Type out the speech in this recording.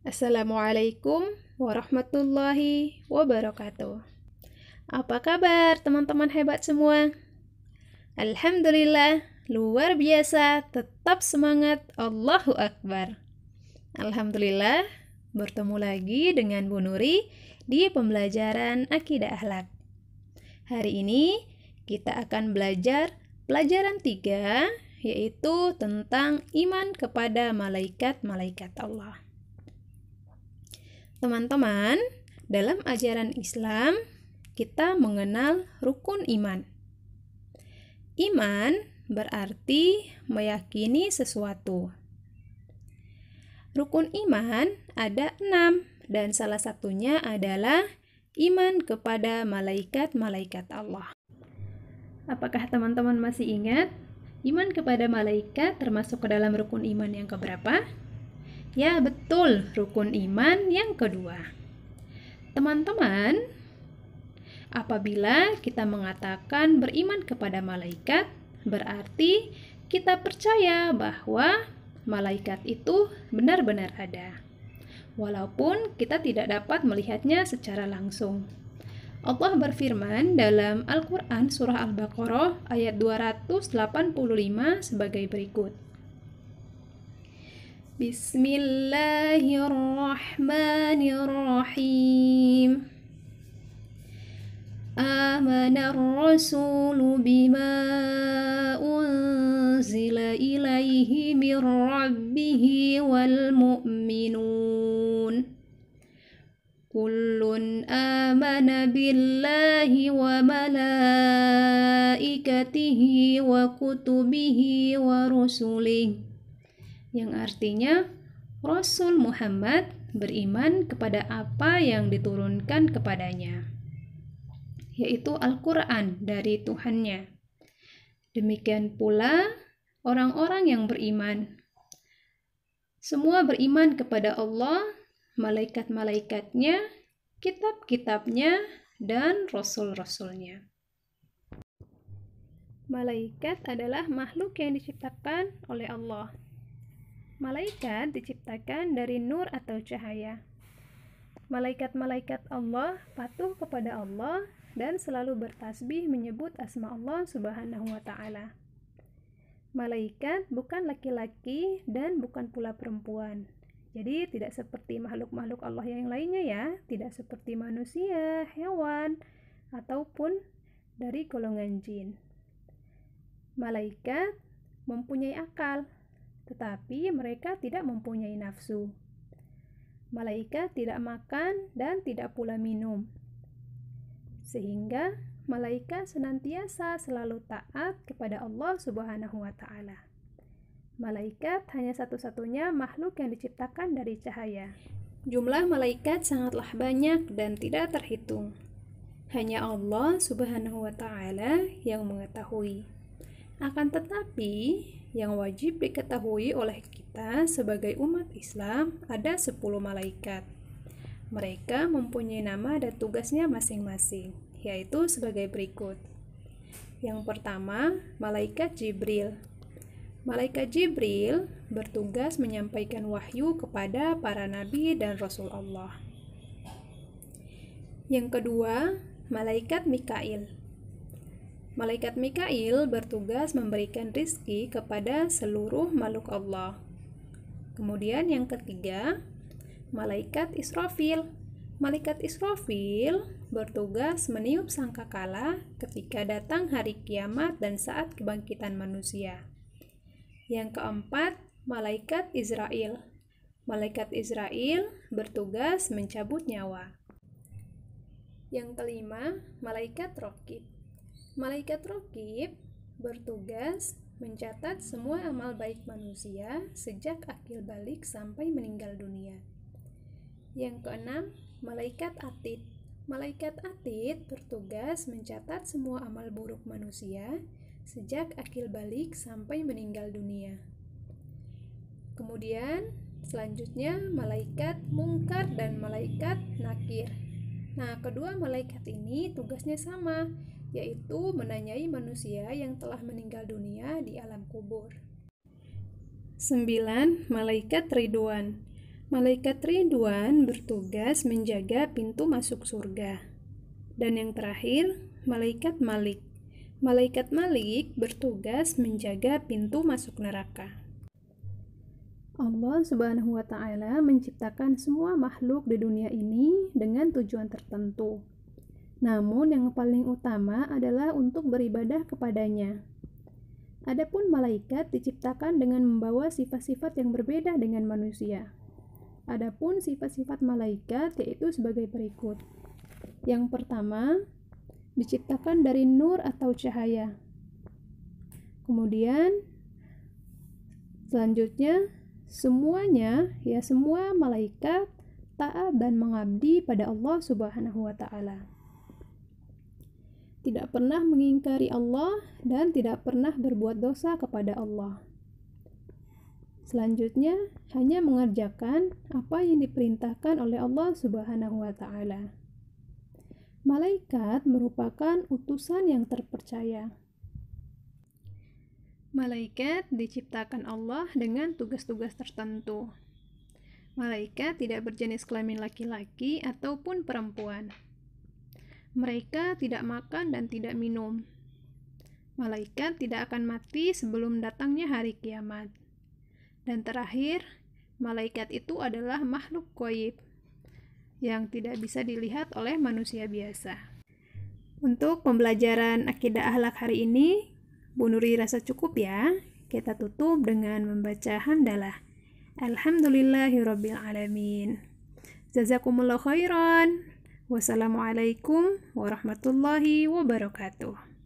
Assalamualaikum warahmatullahi wabarakatuh. Apa kabar teman-teman hebat semua? Alhamdulillah, luar biasa, tetap semangat, Allahu Akbar. Alhamdulillah, bertemu lagi dengan Bu Nuri di pembelajaran Akidah Akhlak. Hari ini kita akan belajar pelajaran 3, yaitu tentang iman kepada malaikat-malaikat Allah. Teman-teman, dalam ajaran Islam, kita mengenal rukun iman. Iman berarti meyakini sesuatu. Rukun iman ada 6, dan salah satunya adalah iman kepada malaikat-malaikat Allah. Apakah teman-teman masih ingat? Iman kepada malaikat termasuk ke dalam rukun iman yang keberapa? Ya, betul, rukun iman yang kedua. Teman-teman, apabila kita mengatakan beriman kepada malaikat, berarti kita percaya bahwa malaikat itu benar-benar ada, walaupun kita tidak dapat melihatnya secara langsung. Allah berfirman dalam Al-Quran Surah Al-Baqarah ayat 285 sebagai berikut. Bismillahirrahmanirrahim. Amanar rasulu bima unzila ilaihi mir rabbihi wal mu'minun. Kullun amana billahi wa malaikatihi wa kutubihi wa rusulihi. Yang artinya Rasul Muhammad beriman kepada apa yang diturunkan kepadanya, yaitu Al-Quran dari Tuhannya. Demikian pula orang-orang yang beriman. Semua beriman kepada Allah, malaikat-malaikatnya, kitab-kitabnya, dan rasul-rasulnya. Malaikat adalah makhluk yang diciptakan oleh Allah. Malaikat diciptakan dari nur atau cahaya. Malaikat-malaikat Allah patuh kepada Allah dan selalu bertasbih menyebut asma Allah Subhanahu wa Ta'ala. Malaikat bukan laki-laki dan bukan pula perempuan. Jadi tidak seperti makhluk-makhluk Allah yang lainnya ya, tidak seperti manusia, hewan, ataupun dari golongan jin. Malaikat mempunyai akal, tetapi mereka tidak mempunyai nafsu. Malaikat tidak makan dan tidak pula minum, sehingga malaikat senantiasa selalu taat kepada Allah Subhanahu wa Ta'ala. Malaikat hanya satu-satunya makhluk yang diciptakan dari cahaya. Jumlah malaikat sangatlah banyak dan tidak terhitung. Hanya Allah Subhanahu wa Ta'ala yang mengetahui. Akan tetapi, yang wajib diketahui oleh kita sebagai umat Islam ada 10 malaikat. Mereka mempunyai nama dan tugasnya masing-masing, yaitu sebagai berikut. Yang pertama, malaikat Jibril. Malaikat Jibril bertugas menyampaikan wahyu kepada para nabi dan rasul Allah. Yang kedua, malaikat Mikail. Malaikat Mikail bertugas memberikan rizki kepada seluruh makhluk Allah. Kemudian yang ketiga, malaikat Israfil. Malaikat Israfil bertugas meniup sangkakala ketika datang hari kiamat dan saat kebangkitan manusia. Yang keempat, malaikat Israel. Malaikat Israel bertugas mencabut nyawa. Yang kelima, malaikat Raqib. Malaikat Raqib bertugas mencatat semua amal baik manusia sejak akil balik sampai meninggal dunia. Yang keenam, malaikat Atid. Malaikat Atid bertugas mencatat semua amal buruk manusia sejak akil balik sampai meninggal dunia. Kemudian, selanjutnya malaikat Mungkar dan malaikat Nakir. Nah, kedua malaikat ini tugasnya sama, yaitu menanyai manusia yang telah meninggal dunia di alam kubur. 9. Malaikat Ridwan. Malaikat Ridwan bertugas menjaga pintu masuk surga. Dan yang terakhir, Malaikat Malik. Malaikat Malik bertugas menjaga pintu masuk neraka. Allah Subhanahu wa Ta'ala menciptakan semua makhluk di dunia ini dengan tujuan tertentu. Namun yang paling utama adalah untuk beribadah kepadanya. Adapun malaikat diciptakan dengan membawa sifat-sifat yang berbeda dengan manusia. Adapun sifat-sifat malaikat yaitu sebagai berikut. Yang pertama, diciptakan dari nur atau cahaya. Kemudian, selanjutnya, semua malaikat taat dan mengabdi pada Allah Subhanahu wa Ta'ala. Tidak pernah mengingkari Allah dan tidak pernah berbuat dosa kepada Allah. Selanjutnya, hanya mengerjakan apa yang diperintahkan oleh Allah Subhanahu wa Ta'ala. Malaikat merupakan utusan yang terpercaya. Malaikat diciptakan Allah dengan tugas-tugas tertentu. Malaikat tidak berjenis kelamin laki-laki ataupun perempuan. Mereka tidak makan dan tidak minum. Malaikat tidak akan mati sebelum datangnya hari kiamat. Dan terakhir, malaikat itu adalah makhluk ghaib yang tidak bisa dilihat oleh manusia biasa. Untuk pembelajaran akidah akhlak hari ini, Bu Nuri rasa cukup ya. Kita tutup dengan membaca hamdalah. Alhamdulillahirrabbilalamin. Jazakumullah khairan. Wassalamualaikum warahmatullahi wabarakatuh.